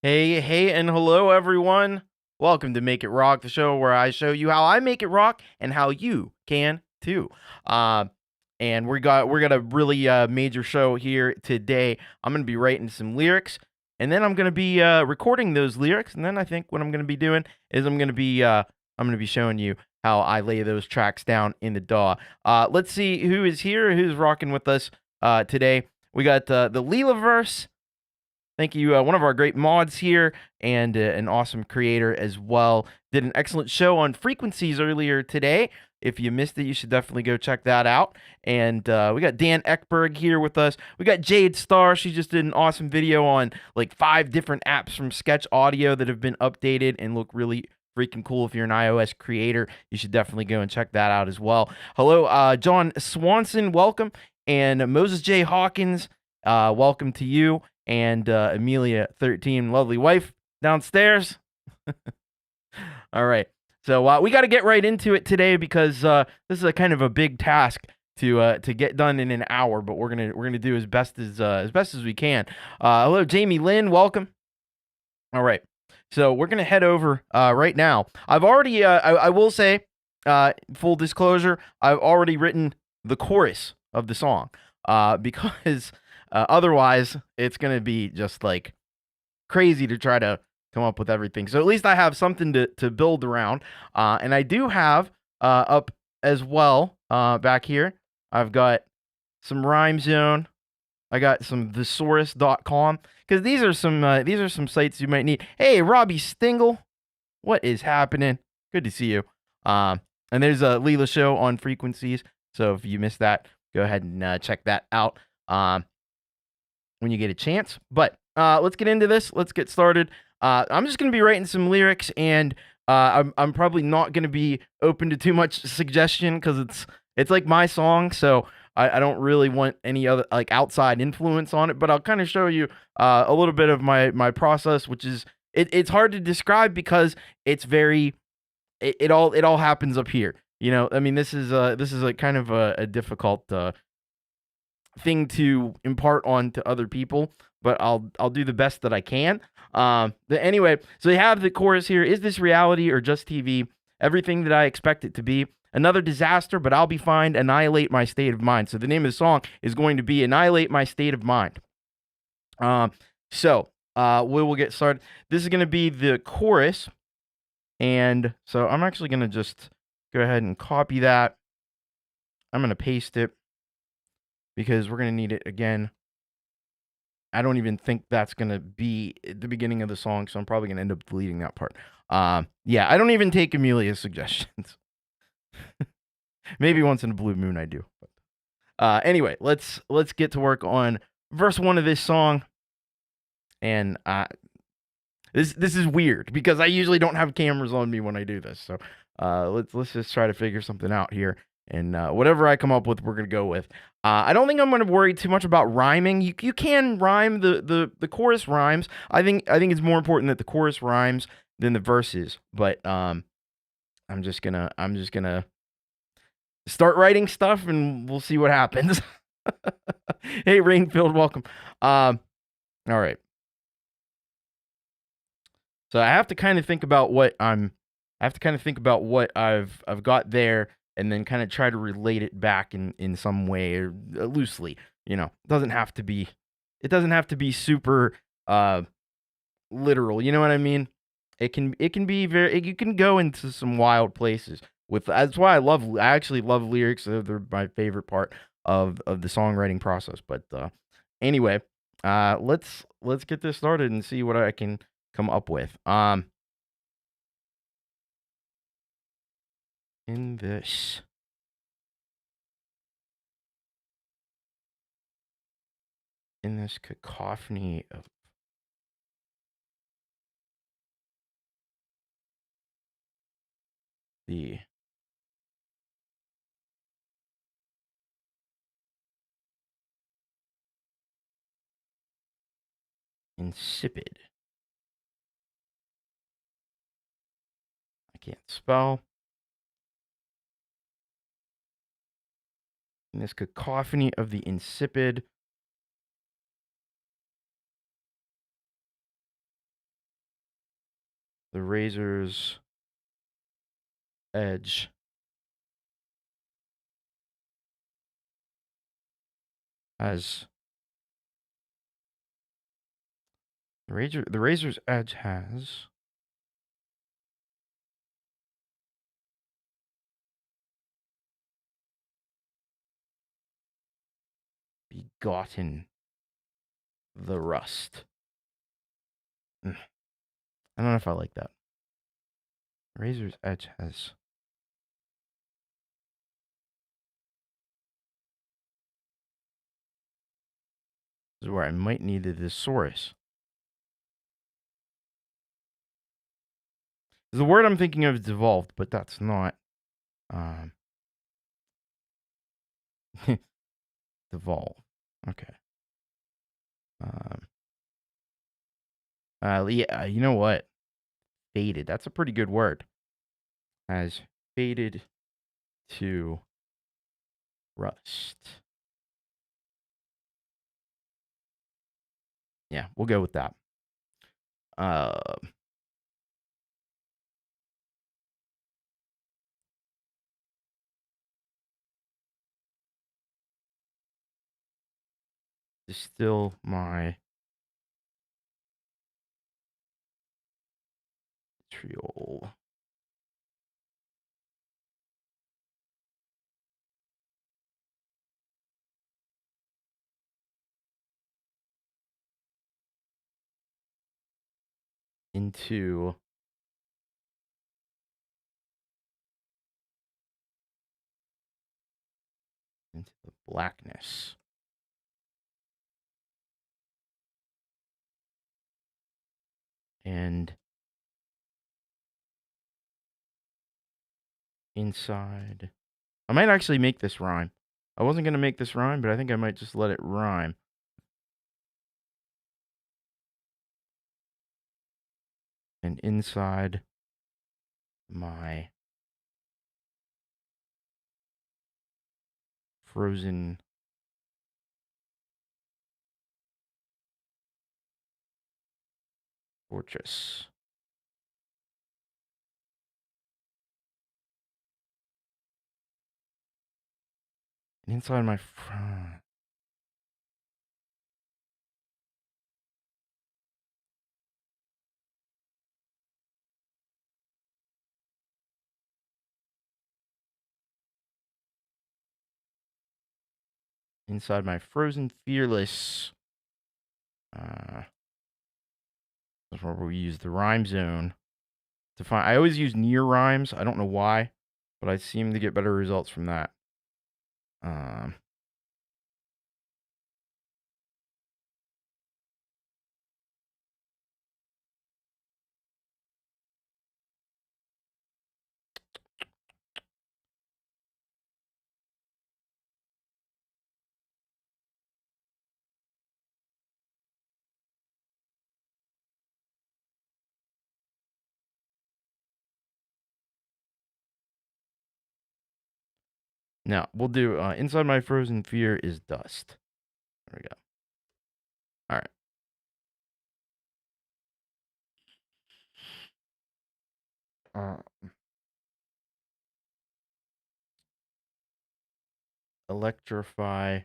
Hey, hey, and hello, everyone. Welcome to Make It Rock, the show where I show you how I make it rock and how you can too. Uh, and we got a really major show here today. I'm gonna be writing some lyrics, and then I'm gonna be recording those lyrics. And then I think what I'm gonna be doing is I'm gonna be showing you how I lay those tracks down in the DAW. Let's see who is here, who's rocking with us today. We got the Leelaverse. Thank you, one of our great mods here and an awesome creator as well. Did an excellent show on frequencies earlier today. If you missed it, you should definitely go check that out. And we got Dan Eckberg here with us. We got Jade Star. She just did an awesome video on like 5 different apps from Sketch Audio that have been updated and look really freaking cool. If you're an iOS creator, you should definitely go and check that out as well. Hello, John Swanson, welcome. And Moses J. Hawkins, welcome to you and Amelia 13, lovely wife downstairs. All right. So we got to get right into it today because this is a kind of a big task to get done in an hour, but we're gonna do as best as we can. Hello, Jamie Lynn, welcome. All right. So we're gonna head over right now. I've already I will say full disclosure, I've already written the chorus of the song because otherwise it's gonna be just like crazy to try to come up with everything. So at least I have something to build around. And I do have up as well back here. I've got some Rhyme Zone. I got some thesaurus.com because these are some sites you might need. Hey, Robbie Stingle, what is happening? Good to see you. And there's a Leela show on frequencies. So if you missed that, go ahead and check that out when you get a chance. But let's get into this. Let's get started. I'm just gonna be writing some lyrics, and I'm probably not gonna be open to too much suggestion because it's like my song, so I don't really want any other like outside influence on it. But I'll kind of show you a little bit of my process, which is it's hard to describe because it's very it all happens up here. You know, I mean, this is a kind of a difficult thing to impart on to other people, but I'll do the best that I can. But anyway, so you have the chorus here. Is this reality or just TV? Everything that I expect it to be. Another disaster, but I'll be fine. Annihilate my state of mind. So the name of the song is going to be Annihilate My State of Mind. So we will get started. This is going to be the chorus. And so I'm actually going to just go ahead and copy that. I'm going to paste it because we're going to need it again. I don't even think that's going to be at the beginning of the song, so I'm probably going to end up deleting that part. Yeah, I don't even take Amelia's suggestions. Maybe once in a blue moon I do. Anyway, let's get to work on verse 1 of this song. And this is weird because I usually don't have cameras on me when I do this. So let's just try to figure something out here. And whatever I come up with, we're gonna go with. I don't think I'm gonna worry too much about rhyming. You can rhyme the chorus rhymes. I think it's more important that the chorus rhymes than the verses. But I'm just gonna start writing stuff and we'll see what happens. Hey, Rainfield, welcome. All right. So I have to kind of think about what I've got there and then kind of try to relate it back in some way or loosely. You know, it doesn't have to be super literal. You know what I mean? It can be you can go into some wild places with. That's why I actually love lyrics. They're my favorite part of the songwriting process. But anyway, let's get this started and see what I can come up with. In this cacophony of the insipid. I can't spell. In this cacophony of the insipid the razor's edge has the razor's edge has begotten the rust. I don't know if I like that. Razor's edge has this is where I might need the thesaurus. The word I'm thinking of is devolved, but that's not devolve. Okay. Yeah, you know what? Faded. That's a pretty good word. Has faded to rust. Yeah, we'll go with that. Distill my vitriol into the blackness. And inside, I might actually make this rhyme. I wasn't going to make this rhyme, but I think I might just let it rhyme. And inside my frozen fortress. And inside my inside my frozen fearless. That's where we use the rhyme zone to find. I always use near rhymes. I don't know why, but I seem to get better results from that. Now we'll do inside my frozen fear is dust. There we go. All right. Electrify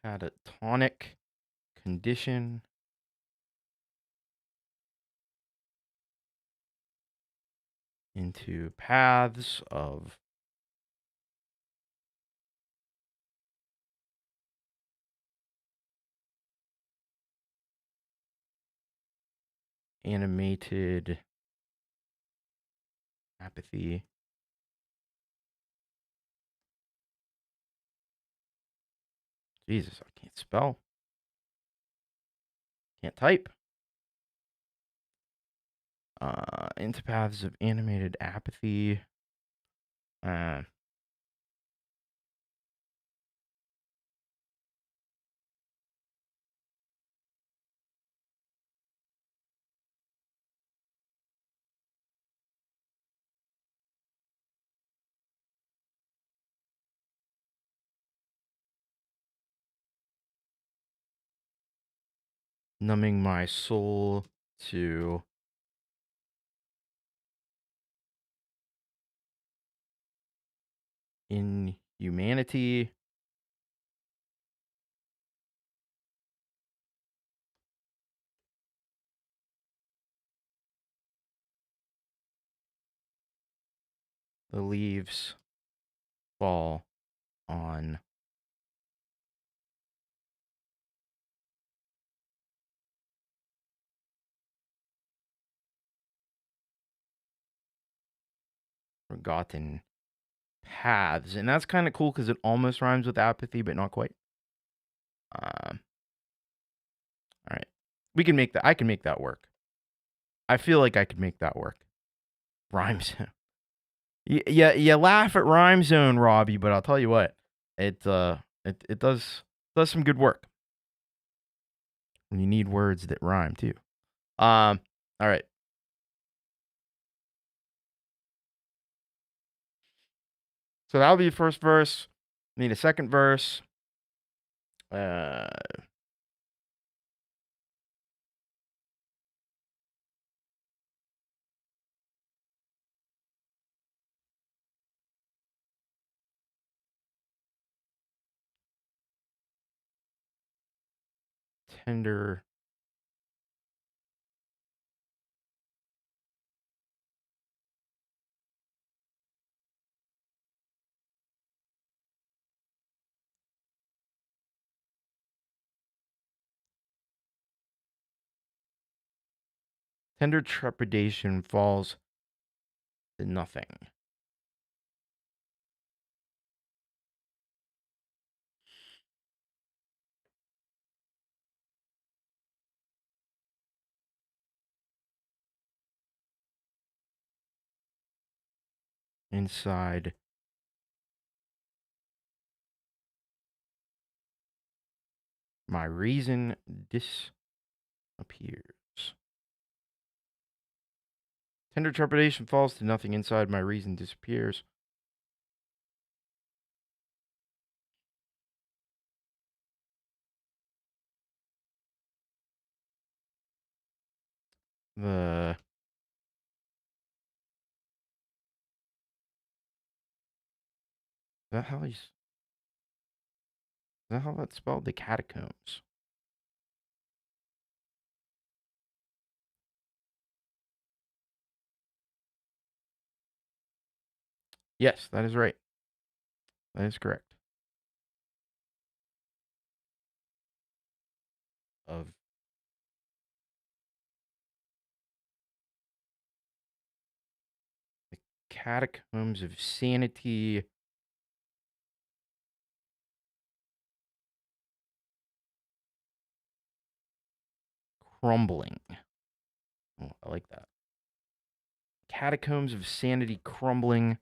catatonic condition into paths of animated apathy. Jesus, I can't spell. Can't type. Into paths of animated apathy. numbing my soul to inhumanity. The leaves fall on forgotten paths. And that's kind of cool because it almost rhymes with apathy, but not quite. All right. We can make that. I can make that work. I feel like I could make that work. Rhyme zone. Yeah, you laugh at rhyme zone, Robbie, but I'll tell you what, it does some good work. When you need words that rhyme too. All right. So that'll be the first verse. Need a second verse. Tender trepidation falls to nothing. Inside my reason disappears. Tender trepidation falls to nothing. Inside my reason disappears. The that how he's is that how that's spelled? The catacombs. Yes, that is right. That is correct. Of the catacombs of sanity. Crumbling. Oh, I like that. Catacombs of sanity crumbling.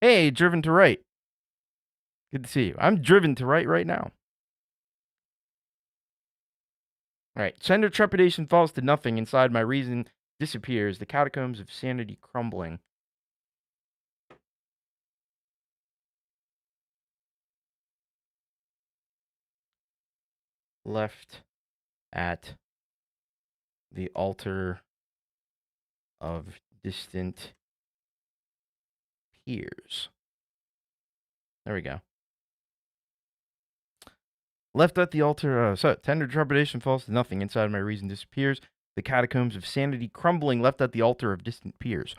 Hey, driven to write. Good to see you. I'm driven to write right now. All right. Tender trepidation falls to nothing. Inside my reason disappears. The catacombs of sanity crumbling. Left at the altar of distant peers. There we go. Left at the altar, so tender trepidation falls to nothing. Inside my reason disappears. The catacombs of sanity crumbling. Left at the altar of distant peers.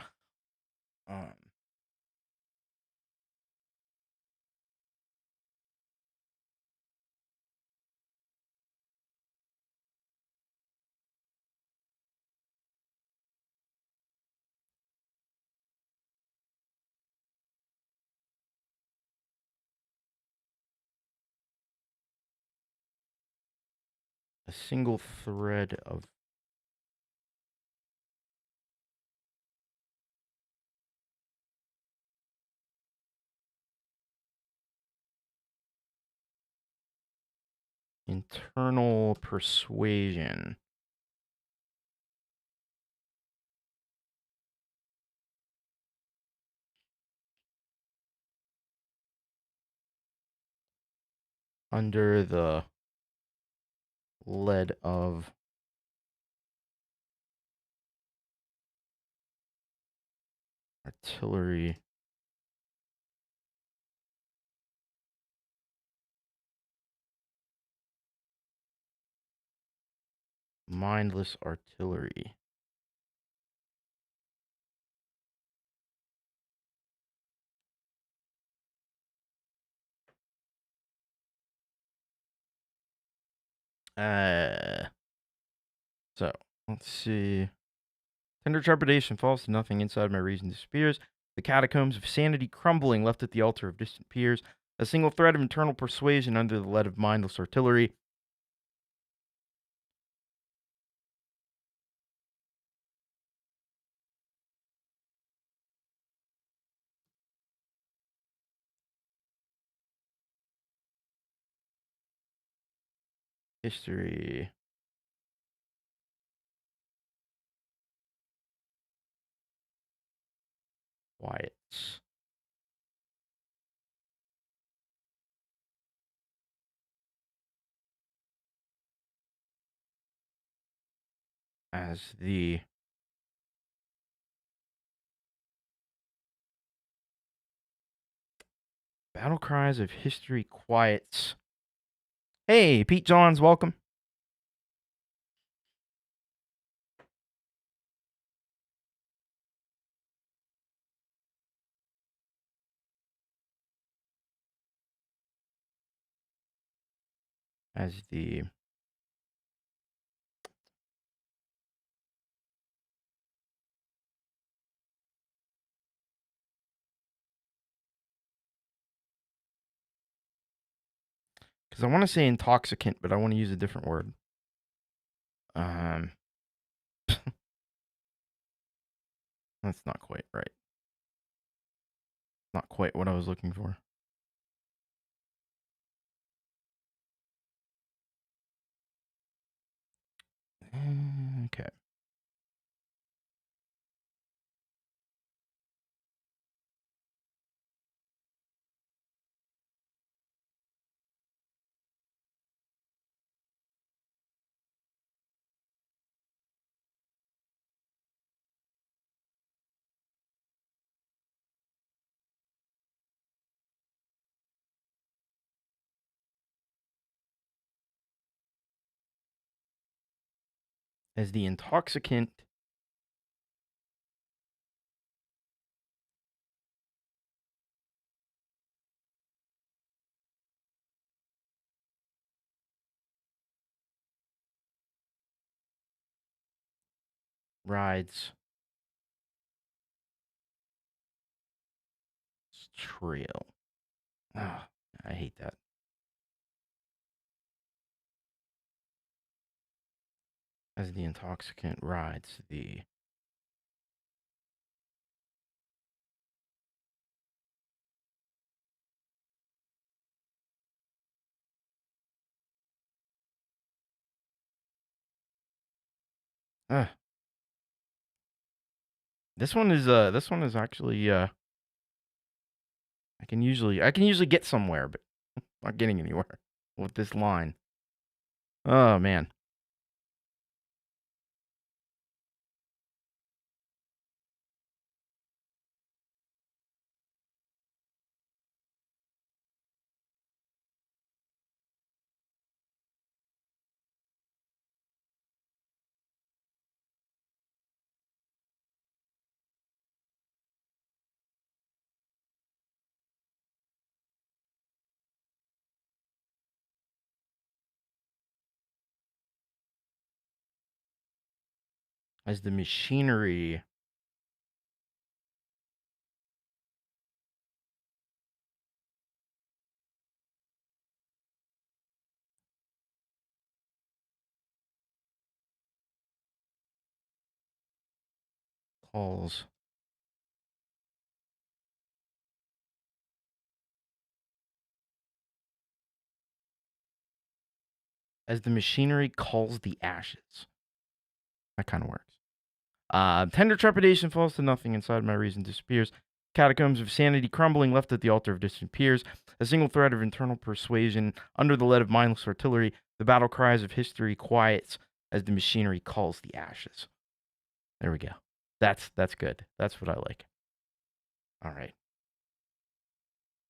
A single thread of internal persuasion. Under the lead of artillery. Mindless artillery. So let's see. Tender trepidation falls to nothing inside my reason disappears. The catacombs of sanity crumbling left at the altar of distant peers. A single thread of internal persuasion under the lead of mindless artillery. History. Quiets. As the battle cries of history quiets. Hey, Pete Johns, welcome. As the because I want to say intoxicant, but I want to use a different word. That's not quite right. Not quite what I was looking for. Okay. As the intoxicant rides trail. Ah, I hate that. As the intoxicant rides the this one is actually I can usually get somewhere, but not getting anywhere with this line. Oh man. As the machinery calls as the machinery calls the ashes. That kind of works. Tender trepidation falls to nothing inside my reason disappears. catacombs of sanity crumbling, left at the altar of distant peers, a single thread of internal persuasion, under the lead of mindless artillery, the battle cries of history quiets as the machinery calls the ashes. There we go. That's good. That's what I like. All right.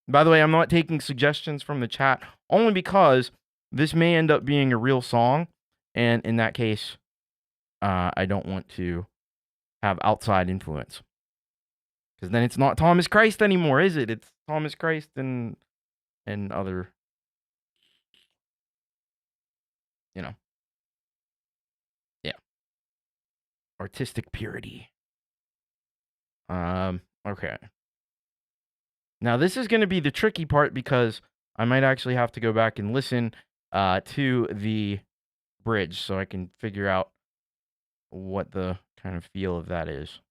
By the way, I'm not taking suggestions from the chat only because this may end up being a real song, and in that case, I don't want to have outside influence. Because then it's not Thomas Christ anymore, is it? It's Thomas Christ and other, yeah, artistic purity. Okay. Now this is going to be the tricky part because I might actually have to go back and listen to the bridge so I can figure out what the kind of feel of that is.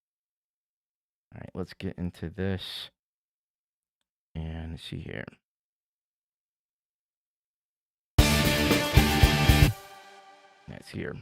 All right, let's get into this and see here. That's here.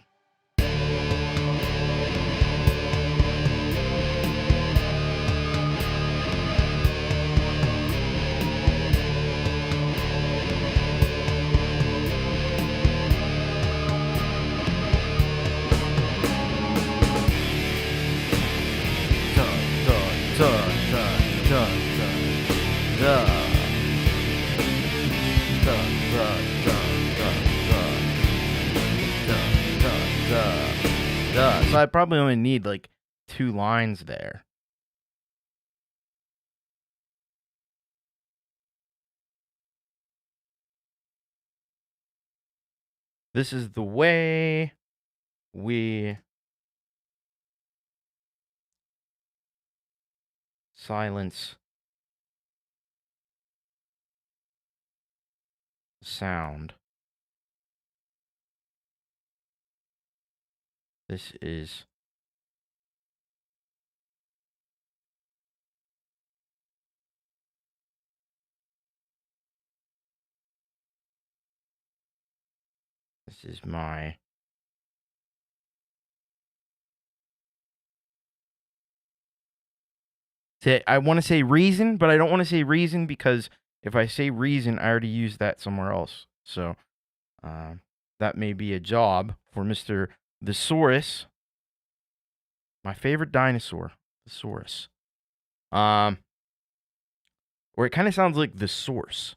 So I probably only need like 2 lines there. This is the way we silence sound. This is my I want to say reason, but I don't want to say reason because if I say reason, I already used that somewhere else. So that may be a job for Mr. Thesaurus, my favorite dinosaur, Thesaurus. Or it kind of sounds like the source.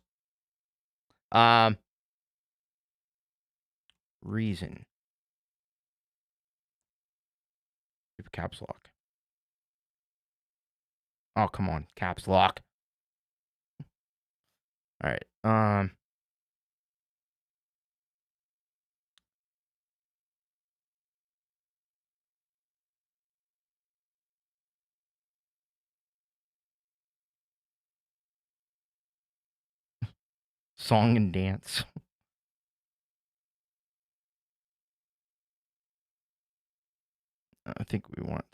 Reason. Keep a caps lock. Oh, come on, caps lock. All right. Song and dance. I think we want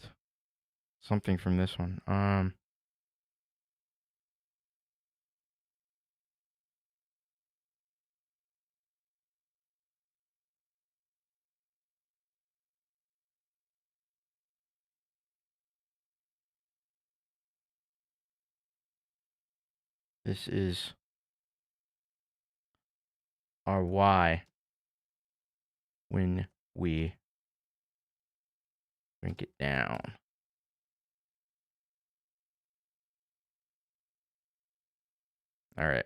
something from this one. This is our why when we drink it down. All right.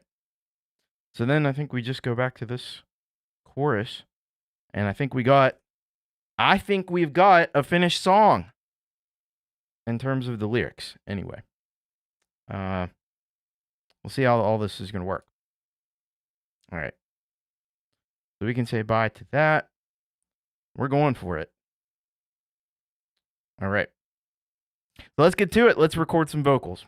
So then I think we just go back to this chorus, and I think we've got a finished song in terms of the lyrics. Anyway, we'll see how all this is going to work. All right. So we can say bye to that. We're going for it. All right. So let's get to it. Let's record some vocals.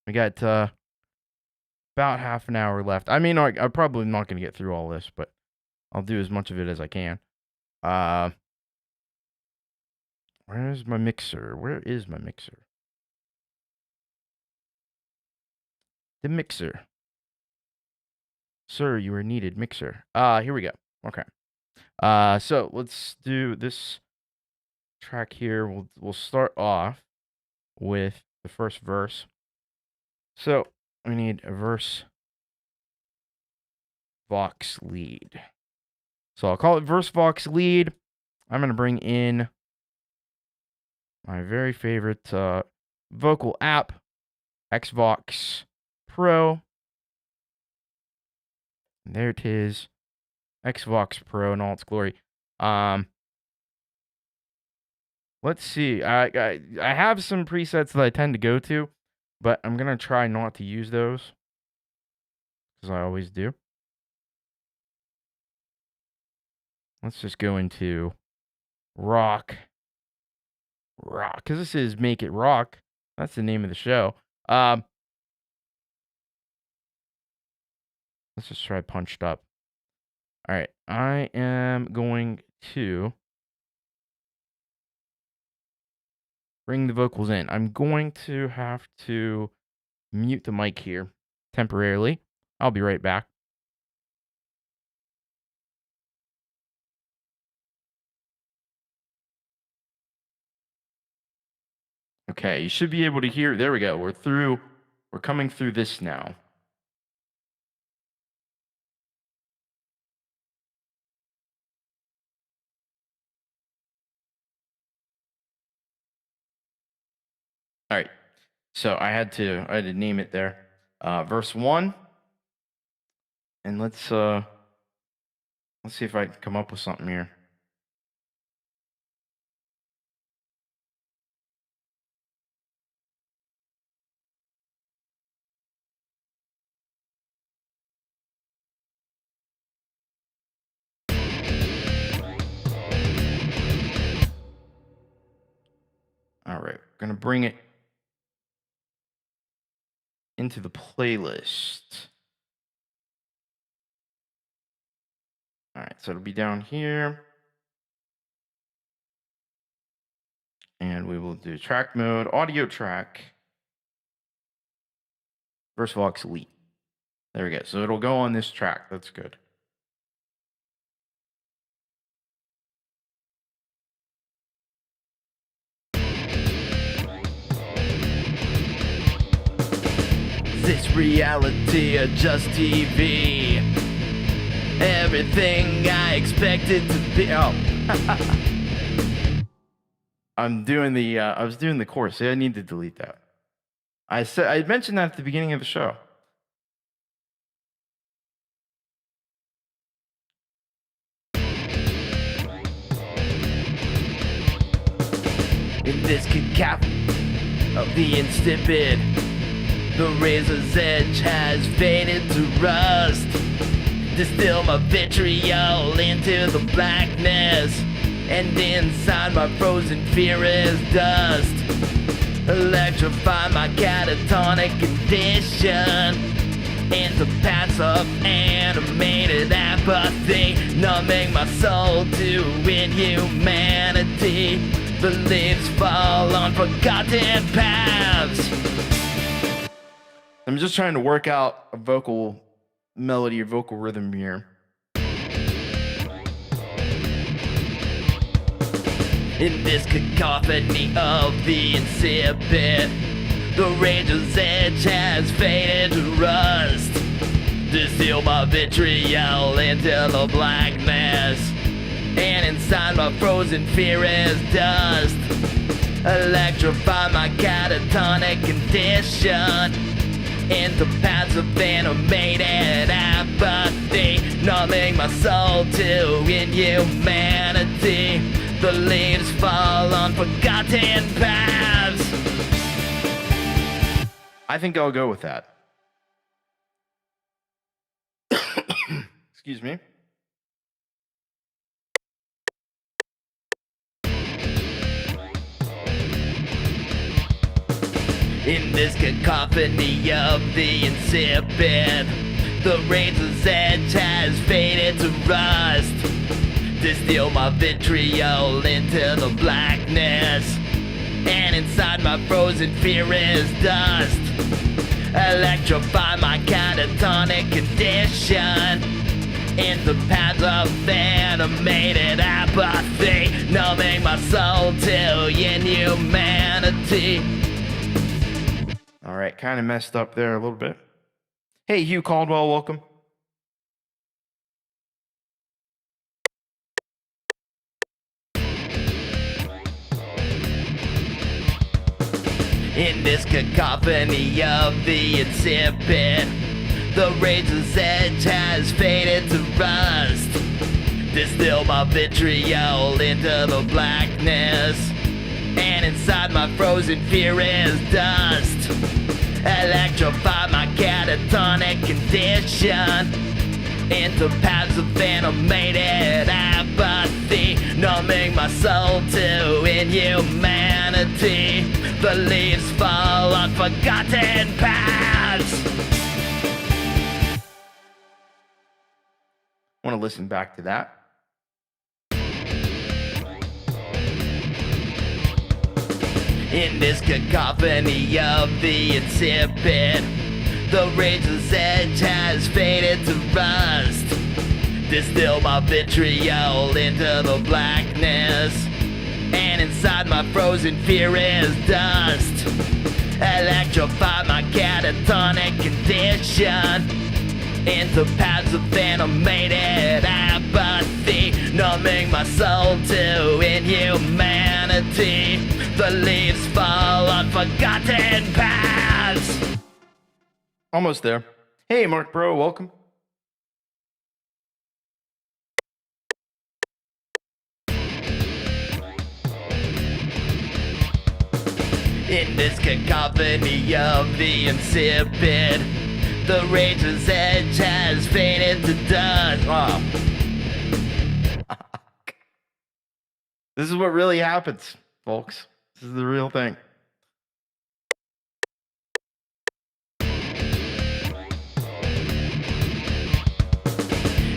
We got about half an hour left. I mean, I'm probably not going to get through all this, but I'll do as much of it as I can. Where's my mixer? Where is my mixer? The mixer. Sir, you are needed, mixer. Here we go. Okay. So let's do this track here. We'll start off with the first verse. So we need a verse vox lead. So I'll call it verse vox lead. I'm going to bring in my very favorite vocal app, Xvox Pro. And there it is, Xvox Pro in all its glory. Let's see. I have some presets that I tend to go to, but I'm gonna try not to use those because I always do. Let's just go into rock, because this is Make It Rock. That's the name of the show. Let's just try punched up. All right, I am going to bring the vocals in. I'm going to have to mute the mic here temporarily. I'll be right back. Okay, you should be able to hear. There we go. We're coming through this now. All right. So I had to name it there. Verse 1. And let's see if I can come up with something here. All right, we're gonna bring it into the playlist. All right, so it'll be down here. And we will do track mode, audio track, verse vox elite. There we go. So it'll go on this track. That's good. Is this reality or just TV? Everything I expected to be. Oh. I was doing the chorus. I need to delete that. I mentioned that at the beginning of the show. In this cacophony of the insipid, the razor's edge has faded to rust. Distill my vitriol into the blackness, and inside my frozen fear is dust. Electrify my catatonic condition into paths of animated apathy, numbing my soul to inhumanity. The leaves fall on forgotten paths. I'm just trying to work out a vocal melody or vocal rhythm here. In this cacophony of the insipid, the ranger's edge has faded to rust. Distill my vitriol into the blackness, and inside my frozen fear is dust. Electrify my catatonic condition into paths of animated apathy, numbing my soul to inhumanity. The leaves fall on forgotten paths. I think I'll go with that. Excuse me. In this cacophony of the insipid, the razor's edge has faded to rust. Distill my vitriol into the blackness, and inside my frozen fear is dust. Electrify my catatonic condition into paths of animated apathy, numbing my soul to inhumanity. All right, kind of messed up there a little bit. Hey, Hugh Caldwell, welcome. In this cacophony of the insipid, the razor's edge has faded to rust. Distill my vitriol into the blackness, and inside my frozen fear is dust. Electrify my catatonic condition into paths of animated apathy, numbing my soul to inhumanity. The leaves fall on forgotten paths. I want to listen back to that. In this cacophony of the insipid, the razor's edge has faded to rust. Distill my vitriol into the blackness, and inside my frozen fear is dust. Electrify my catatonic condition into paths of animated apathy, numbing my soul to inhumanity. The leaves fall on forgotten paths. Almost there. Hey, Mark Bro, welcome. In this cacophony of the insipid, the razor's edge has faded to dust. Oh. This is what really happens, folks. This is the real thing.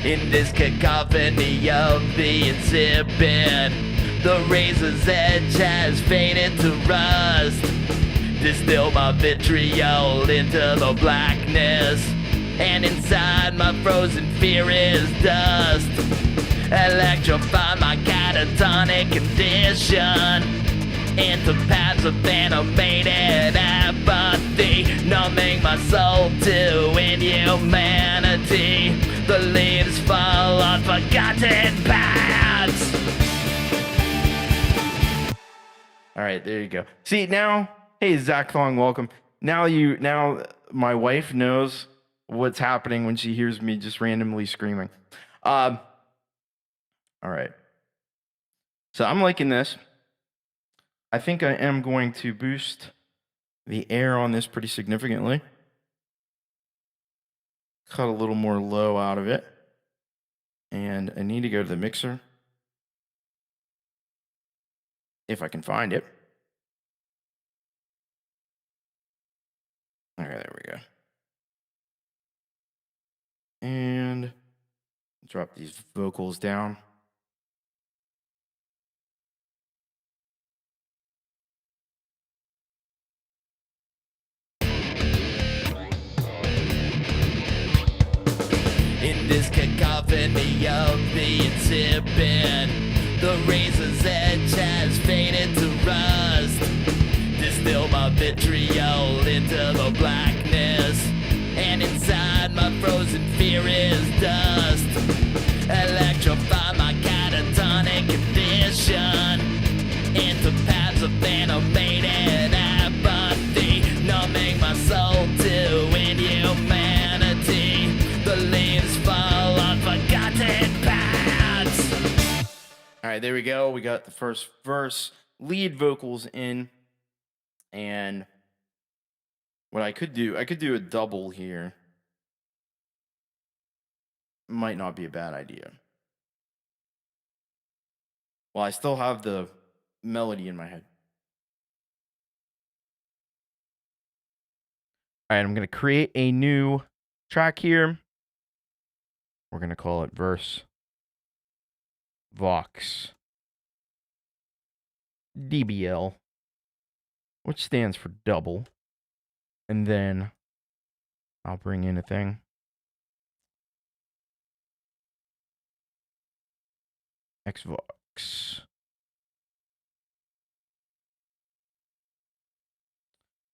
In this cacophony of the insipid, the razor's edge has faded to rust. Distill my vitriol into the blackness, and inside my frozen fear is dust. Electrify my catatonic condition into paths of animated apathy, numbing my soul to inhumanity. The leaves fall on forgotten paths. All right, there you go. See now, hey Zach Thong, welcome. Now my wife knows what's happening when she hears me just randomly screaming. All right. So I'm liking this. I think I am going to boost the air on this pretty significantly. Cut a little more low out of it. And I need to go to the mixer, if I can find it. All right, there we go. And drop these vocals down. In this cacophony of the insipid, the razor's edge has faded to rust. Distill my vitriol into the blackness, and inside my frozen fear is dust. Electrify my catatonic condition into paths of animated apathy, numbing my soul to inhumanity. The leaves fall on forgotten paths. All right, there we go. We got the first verse, lead vocals in, and what I could do a double here. Might not be a bad idea. Well, I still have the melody in my head. All right, I'm going to create a new track here. We're going to call it verse Vox DBL, which stands for double. And then I'll bring in a thing. Xvox.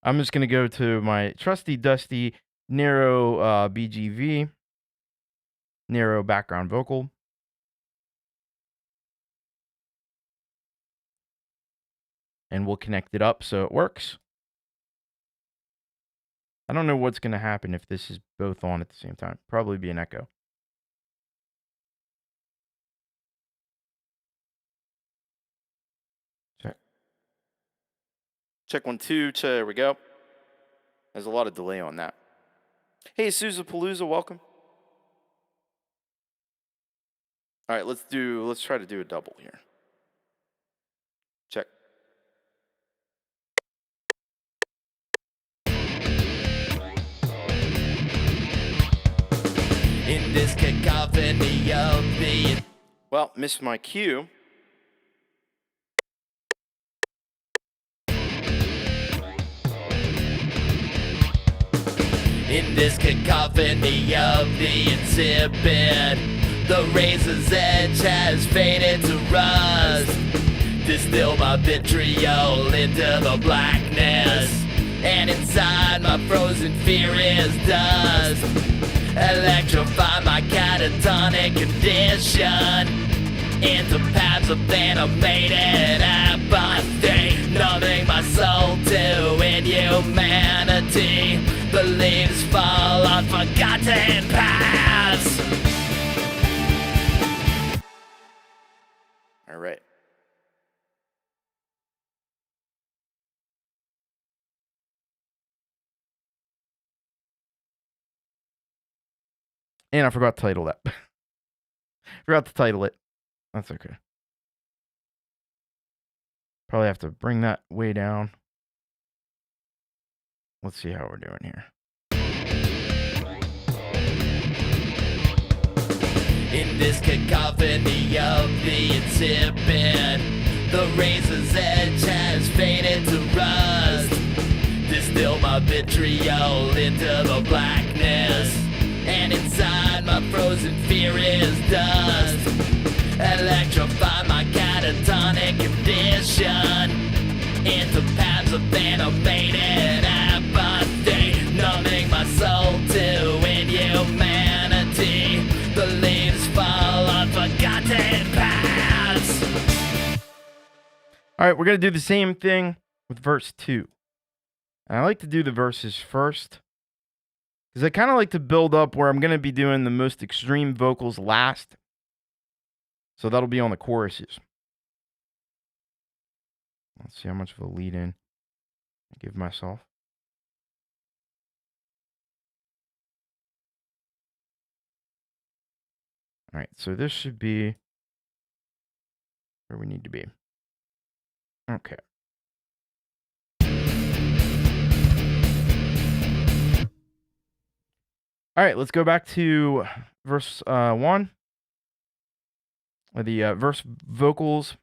I'm just going to go to my trusty dusty narrow BGV, narrow background vocal. And we'll connect it up so it works. I don't know what's going to happen if this is both on at the same time. Probably be an echo. Check. Check 1, 2. There we go. There's a lot of delay on that. Hey, Palooza, welcome. All right, let's try to do a double here. Check. In this cacophony of the... Well, missed my cue. In this cacophony of the insipid, the razor's edge has faded to rust. Distill my vitriol into the blackness, and inside my frozen fear is dust. Electrify my catatonic condition into paths of animated apathy, numbing my soul to inhumanity. The leaves fall on forgotten paths. All right. And I forgot to title that. Forgot to title it. That's okay. Probably have to bring that way down. Let's see how we're doing here. In this cacophony of the insipid, the razor's edge has faded to rust. Distill my vitriol into the blackness, and inside my frozen fear is dust. Electrify my catatonic condition into paths of animated apathy, numbing my soul to inhumanity. The leaves fall on forgotten paths. All right, we're going to do the same thing with verse 2. And I like to do the verses first, because I kind of like to build up where I'm going to be doing the most extreme vocals last. So that'll be on the choruses. Let's see how much of a lead in I give myself. All right, so this should be where we need to be. Okay. All right, let's go back to verse 1. The verse vocals,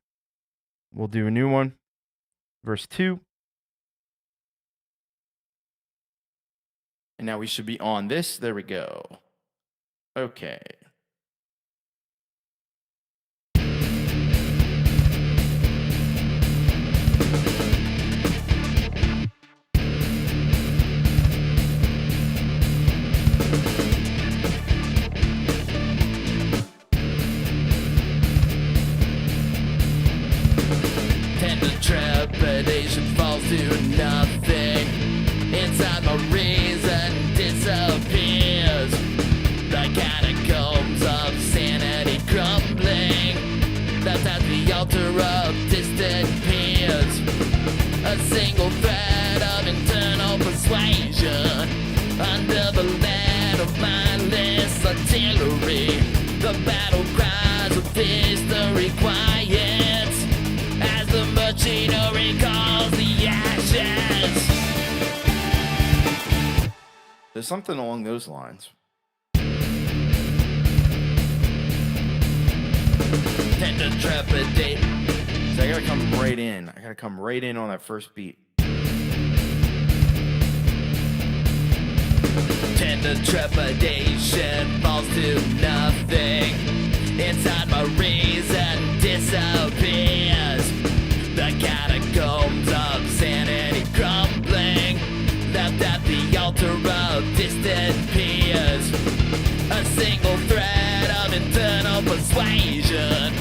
we'll do a new one. Verse 2. And now we should be on this. There we go. Okay. Trepidation falls to nothing. Inside my reason disappears. The catacombs of sanity crumbling. That's at the altar of distant peers. A single thread of internal persuasion under the lead of mindless artillery. The battle cries of history quiet as the machinery calls the ashes. There's something along those lines. Tend to trepidate. So I gotta come right in. I gotta come right in on that first beat. Tender trepidation falls to nothing. Inside my reason disappears. The catacombs of sanity crumbling. altar of distant peers. A single thread of internal persuasion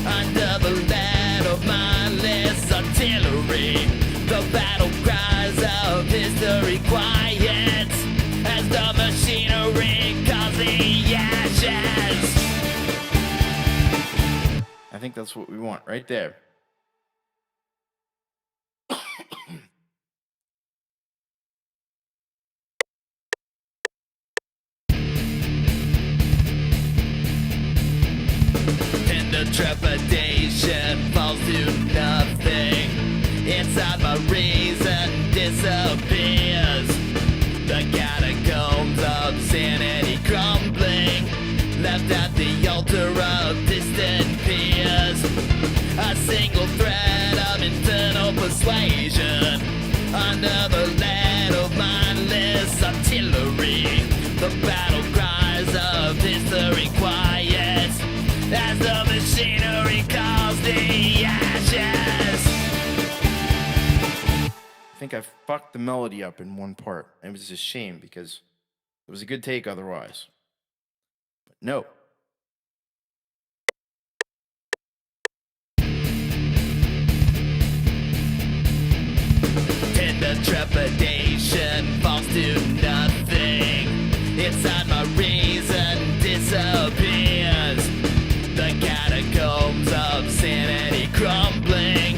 under the lead of mindless artillery. The battle cries of history quiets as the machinery calls the ashes. I think that's what we want right there. Tender trepidation falls to nothing. Inside my reason disappears. The catacombs of sanity crumbling, left at the altar of distant peers. A single thread of internal persuasion under the lead of mindless artillery. The battle cries of history quiet as the machinery calls the ashes. I think I fucked the melody up in one part. It was a shame because it was a good take otherwise. But no. Tender trepidation falls to nothing. Inside my reason disappears. The catacombs of sanity crumbling,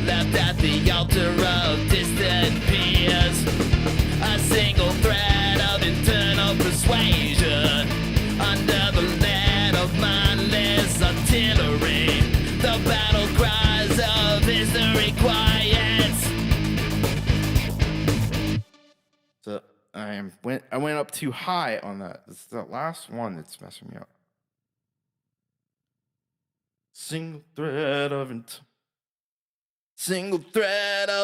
left at the altar of distant peers. A single thread of internal persuasion under the lead of mindless artillery. The battle cries of history quiets. So I went up too high on that. It's the last one that's messing me up. Single thread of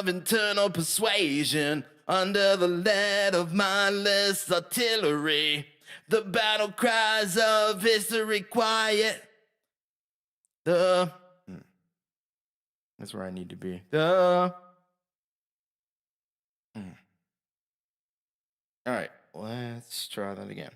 internal persuasion under the lead of mindless artillery. The battle cries of history quiet. That's where I need to be. All right, let's try that again.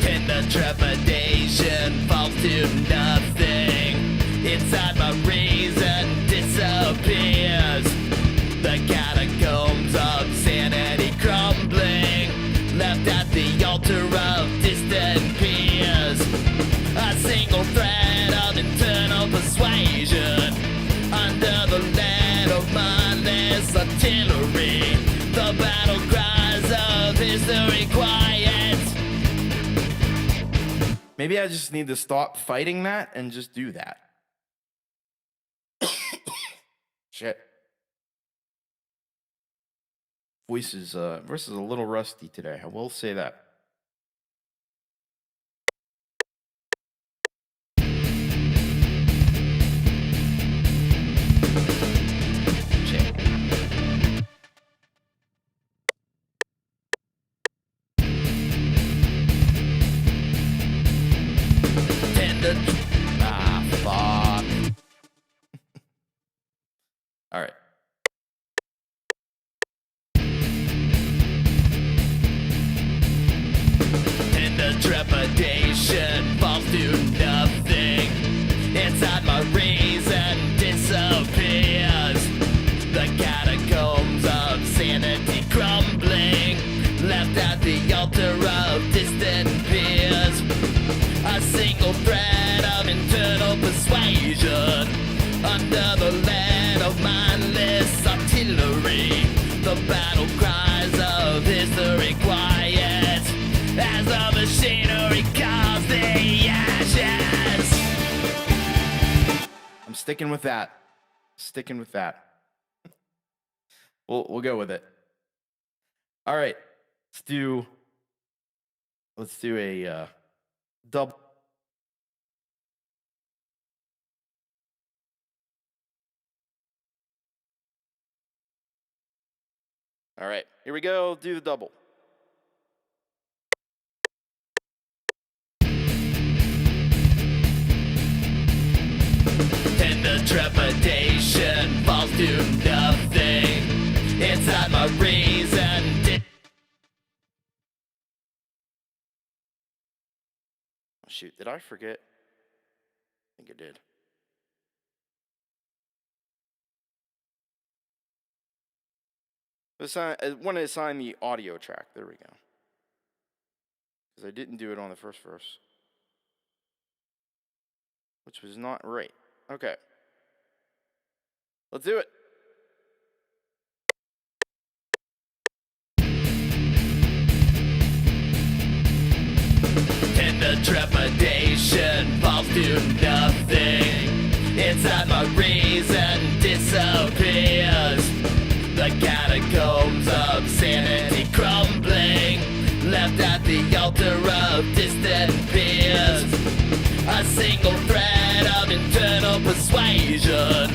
Tender trepidation falls to nothing. Inside my reason disappears. The catacombs of sanity crumbling, left at the altar of distant peers. A single thread of internal persuasion under the lead of mindless artillery. The battle cries of history quiet. Maybe I just need to stop fighting that and just do that. Shit. Voice is a little rusty today. I will say that. Shit. Fuck. All right. Tender trepidation falls to nothing. Inside my reason disappears. The catacombs of sanity crumbling, left at the altar of distant peers. A single thread of internal persuasion under the lead of mindless artillery. The battle cries of history quiet as the machinery calls the ashes. I'm sticking with that. Sticking with that. We'll go with it. All right. Let's do a double. All right, here we go. Do the double. Tender trepidation falls to nothing inside my reason. Oh, shoot, did I forget? I think I did. I want to assign the audio track. There we go. Because I didn't do it on the first verse, which was not right. Okay. Let's do it. Tender trepidation falls to nothing inside my reason disappears. The catacombs of sanity crumbling, left at the altar of distant fears. A single thread of internal persuasion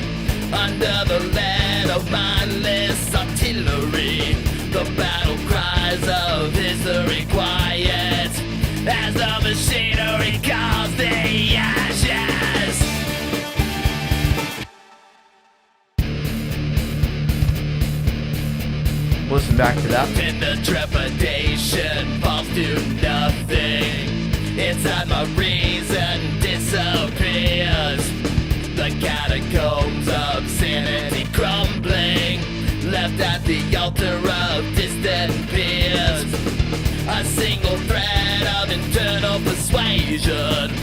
under the lead of mindless artillery. The battle cries of history quiet as the machinery calls the ashes. Listen back to that. Tender trepidation falls to nothing inside my reason disappears. The catacombs of sanity crumbling, left at the altar of distant fears. A single thread of internal persuasion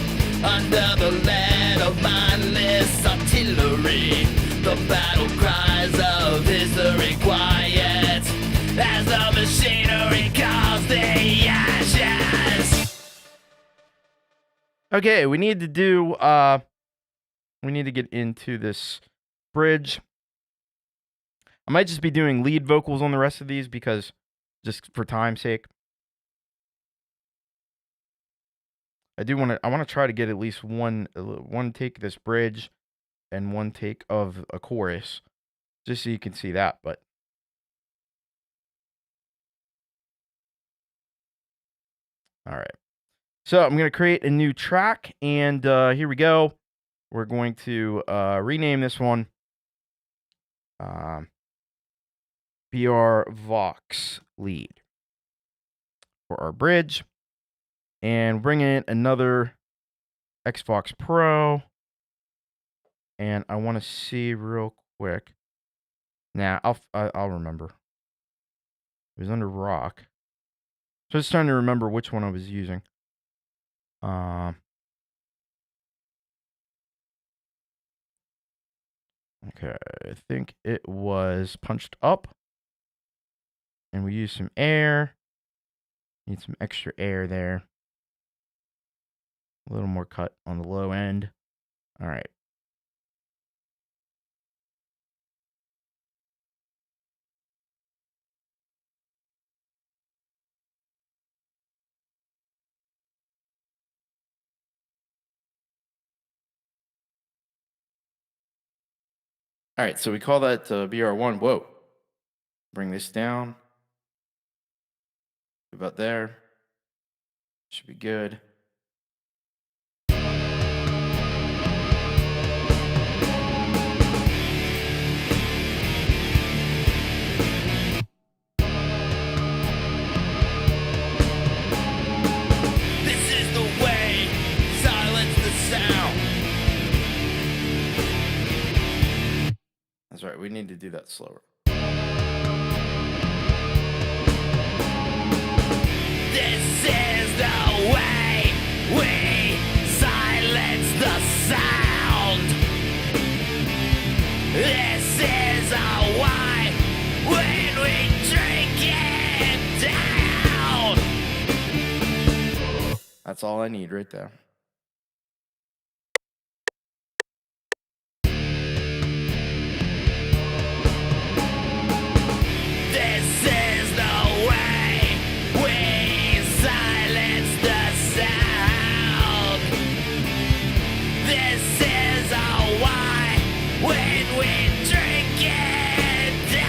under the lead of mindless artillery. The battle cries of history quiet as the machinery calls the ashes. Okay, we need to get into this bridge. I might just be doing lead vocals on the rest of these because just for time's sake. I want to try to get at least one take of this bridge and one take of a chorus, just so you can see that. But all right, so I'm gonna create a new track, and here we go. We're going to rename this one BR Vox lead for our bridge, and bring in another Xbox Pro. And I want to see real quick. Nah, I'll remember. It was under Rock. So it's trying to remember which one I was using. Okay, I think it was Punched Up. And we used some air. Need some extra air there. A little more cut on the low end. All right. All right, so we call that BR1. Whoa. Bring this down. About there. Should be good. This is the way, silence the sound. That's right, we need to do that slower. This is the way we silence the sound. This is our why when we drink it down. That's all I need right there. This is the way we silence the sound. This is our why when we drink it down.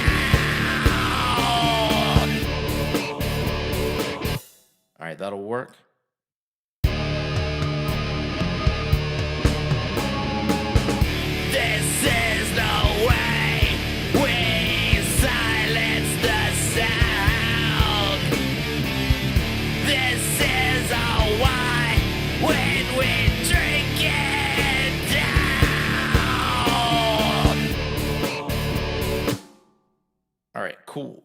that'll work. This is the way we silence the sound. This is our why when we drink it down. All right, cool.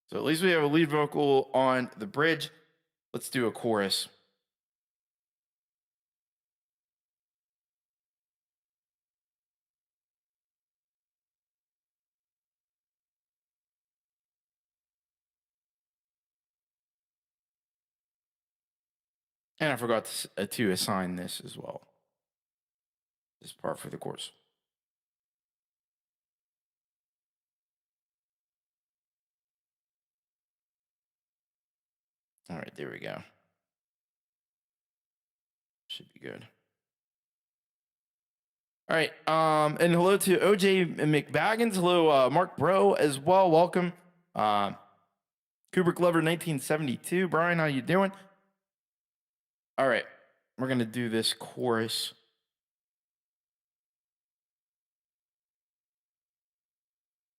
So at least we have a lead vocal on the bridge. Let's do a chorus. And I forgot to assign this as well. This part for the chorus. All right, there we go. Should be good. All right, and hello to OJ McBaggins. Hello, Mark Bro as well. Welcome. Kubrick Lover 1972. Brian, how you doing? All right, we're gonna do this chorus.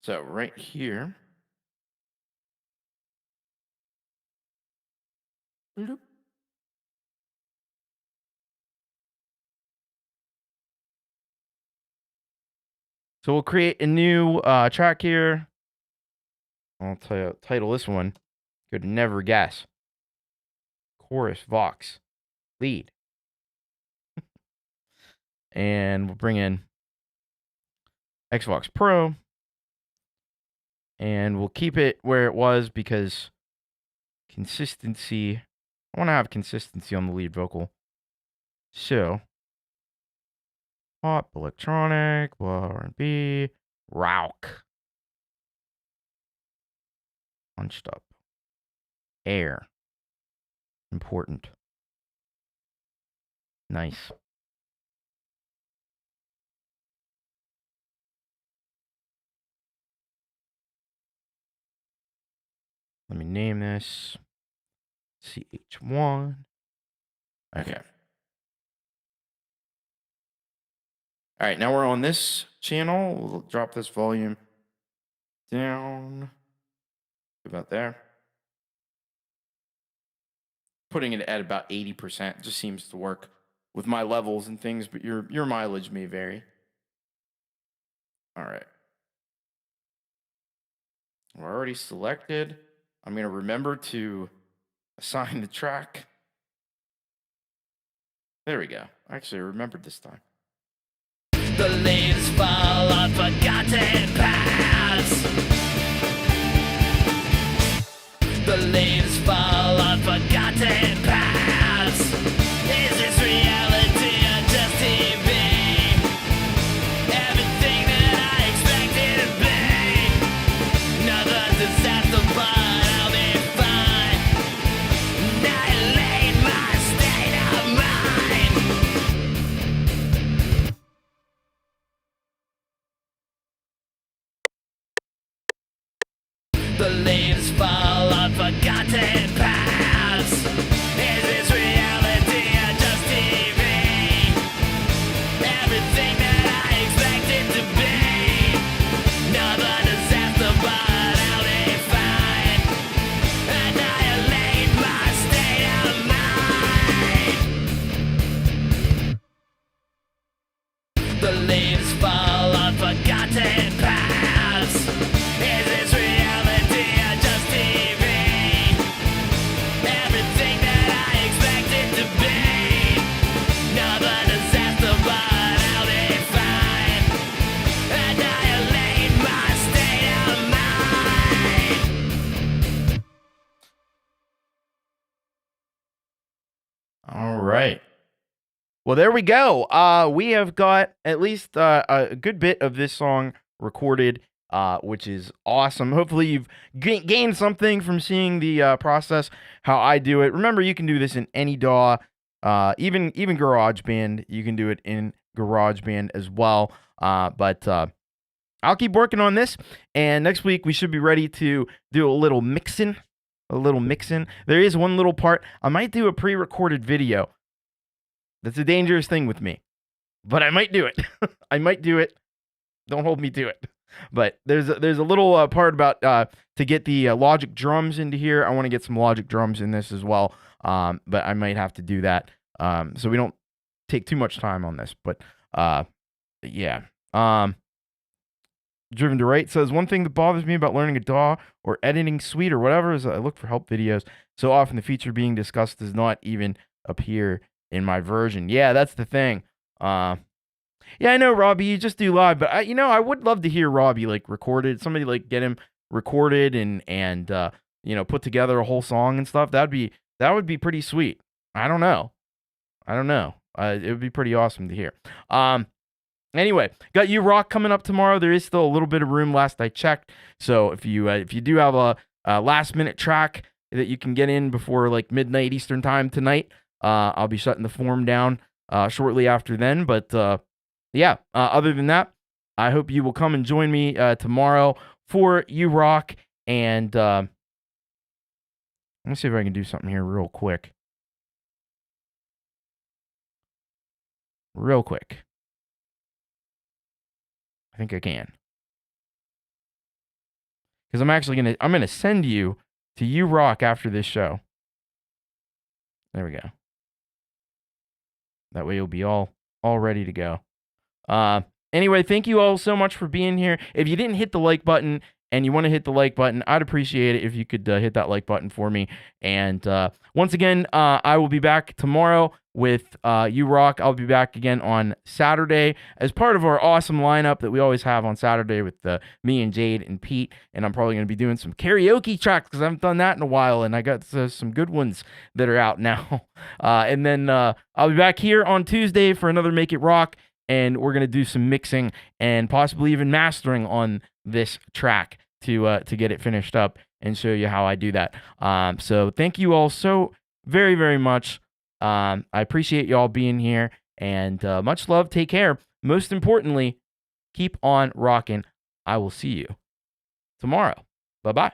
So right here. Bloop. So we'll create a new track here. I'll title this one, Could Never Guess. Chorus, Vox, lead. And we'll bring in Xvox Pro. And we'll keep it where it was because consistency. I want to have consistency on the lead vocal. So, pop, electronic, R&B, rock. Punched up. Air. Important. Nice. Let me name this CH1. Okay. All right, now we're on this channel. We'll drop this volume down about there. Putting it at about 80% just seems to work with my levels and things, but your mileage may vary. All right. We're already selected. I'm going to remember to assign the track. There we go. Actually, I remembered this time. The leaves fall on forgotten paths. The leaves fall on forgotten paths. Is this reality or just TV? Everything that I expected to be. Another disaster, but I'll be fine. Annihilate my state of mind. The leaves fall on forgotten paths. Is this reality or just TV? Everything that I expected to be. Another disaster, but I'll be fine. Annihilate my state of mind. The leaves fall on forgotten paths. Is this reality or just TV? Everything that I expected to be. Another disaster, but I'll be fine. Annihilate my state of mind. All right. Well, there we go. We have got at least a good bit of this song recorded, which is awesome. Hopefully, you've gained something from seeing the process, how I do it. Remember, you can do this in any DAW, even GarageBand. You can do it in GarageBand as well. But I'll keep working on this, and next week we should be ready to do a little mixing a little mixing. There is one little part. I might do a pre-recorded video. That's a dangerous thing with me, but I might do it. I might do it. Don't hold me to it. But there's a little part about to get the Logic drums into here. I want to get some Logic drums in this as well. But I might have to do that. So we don't take too much time on this. But yeah. Driven to Write says, one thing that bothers me about learning a DAW or editing suite or whatever is I look for help videos. So often the feature being discussed does not even appear in my version. Yeah, that's the thing. Yeah, I know, Robbie, you just do live, but I would love to hear Robbie like recorded. Somebody like get him recorded and put together a whole song and stuff. That would be pretty sweet. I don't know. It would be pretty awesome to hear. Anyway, got You Rock coming up tomorrow. There is still a little bit of room last I checked. So if you do have a last minute track that you can get in before like midnight Eastern time tonight, I'll be shutting the form down shortly after then. But other than that, I hope you will come and join me tomorrow for You Rock. And let me see if I can do something here real quick. I think I can. Because I'm gonna send you to You Rock after this show. There we go. That way you'll be all ready to go. Anyway, thank you all so much for being here. If you didn't hit the like button and you want to hit the like button, I'd appreciate it if you could hit that like button for me. And once again, I will be back tomorrow with You Rock. I'll be back again on Saturday as part of our awesome lineup that we always have on Saturday with me and Jade and Pete. And I'm probably going to be doing some karaoke tracks because I haven't done that in a while. And I got some good ones that are out now. And then I'll be back here on Tuesday for another Make It Rock. And we're going to do some mixing and possibly even mastering on this track to get it finished up and show you how I do that. So thank you all so very, very much. I appreciate you all being here, and much love. Take care. Most importantly, keep on rocking. I will see you tomorrow. Bye-bye.